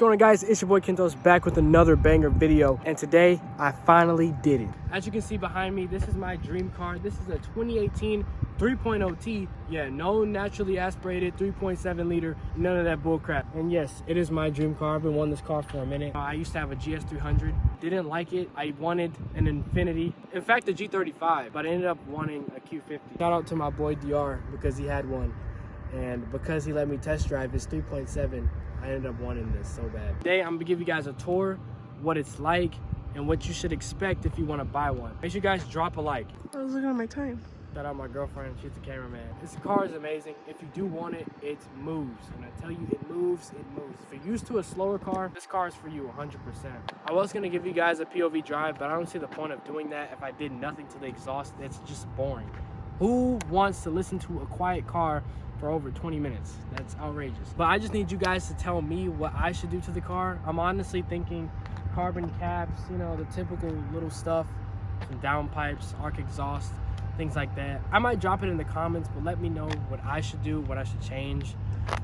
going on, guys? It's your boy Kentoz back with another banger video, and today I finally did it. As you can see behind me, this is my dream car. This is a 2018 3.0T. Yeah, no naturally aspirated 3.7 liter, none of that bull crap. And yes, it is my dream car. I've been wanting this car for a minute. I used to have a GS300, didn't like it. I wanted an Infiniti, in fact a G35, but I ended up wanting a Q50. Shout out to my boy DR because he had one, and because he let me test drive his 3.7, I ended up wanting this so bad. Today I'm gonna give you guys a tour, what it's like, and what you should expect if you want to buy one. Make sure you guys drop a like. I was looking at my time. Shout out my girlfriend, she's the cameraman. This car is amazing. If you do want it, it moves. And I tell you, it moves, it moves. If you're used to a slower car, this car is for you 100%. I was gonna give you guys a POV drive, but I don't see the point of doing that if I did nothing to the exhaust. It's just boring. Who wants to listen to a quiet car for over 20 minutes? That's outrageous. But I just need you guys to tell me what I should do to the car. I'm honestly thinking carbon caps, you know, the typical little stuff, some downpipes, arc exhaust, things like that. I might drop it in the comments, but let me know what I should do, what I should change,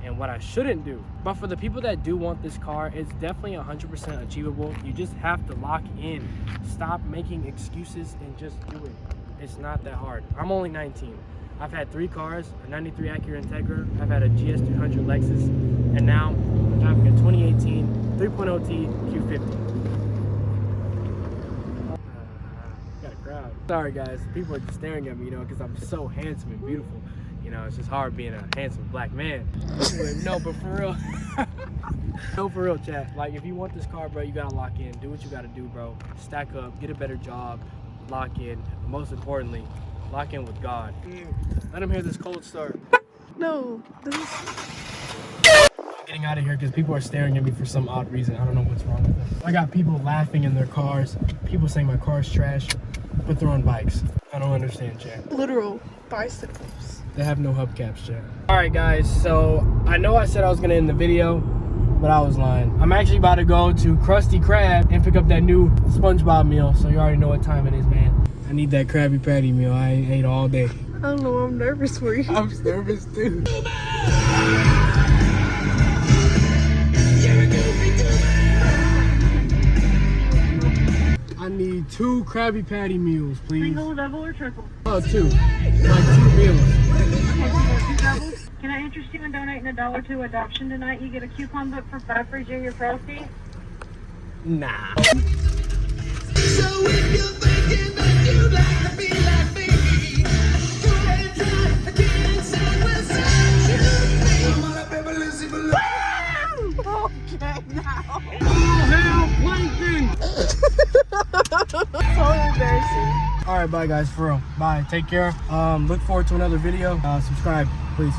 and what I shouldn't do. But for the people that do want this car, it's definitely 100% achievable. You just have to lock in. Stop making excuses and just do it. It's not that hard. I'm only 19. I've had 3 cars, a 93 Acura Integra, I've had a GS300 Lexus, and now I'm driving a 2018 3.0T Q50. Got a crowd. Sorry guys, people are just staring at me, you know, because I'm so handsome and beautiful. You know, it's just hard being a handsome black man. No, but for real. No, for real, chat. Like, if you want this car, bro, you gotta lock in. Do what you gotta do, bro. Stack up, get a better job, lock in. Most importantly, lock in with God. Let him hear this cold start. No, this is... I'm getting out of here because people are staring at me for some odd reason. I don't know what's wrong with them. I got people laughing in their cars. People saying my car's trash, but they're on bikes. I don't understand, chat. literal bicycles. They have no hubcaps, chat. All right, guys. So I know I said I was gonna end the video, but I was lying. I'm actually about to go to Krusty Krab and pick up that new SpongeBob meal. So you already know what time it is, man. I need that Krabby Patty meal. I ain't ate all day. I don't know, I'm nervous for you. I'm nervous too. I need 2 Krabby Patty meals, please. Single, double, or triple? Oh, 2. Like 2 meals. Can I interest you in donating $1 to adoption tonight? You get a coupon book for 5 free junior proceeds. Nah. So if you're thinking that you'd like to be like me, go ahead and try again, say we'll set you free. I'm on a baby Lizzie Balloon. Okay, now. Oh, hell, Plankton! So embarrassing. All right, bye, guys, for real. Bye. Take care. Look forward to another video. Subscribe, please.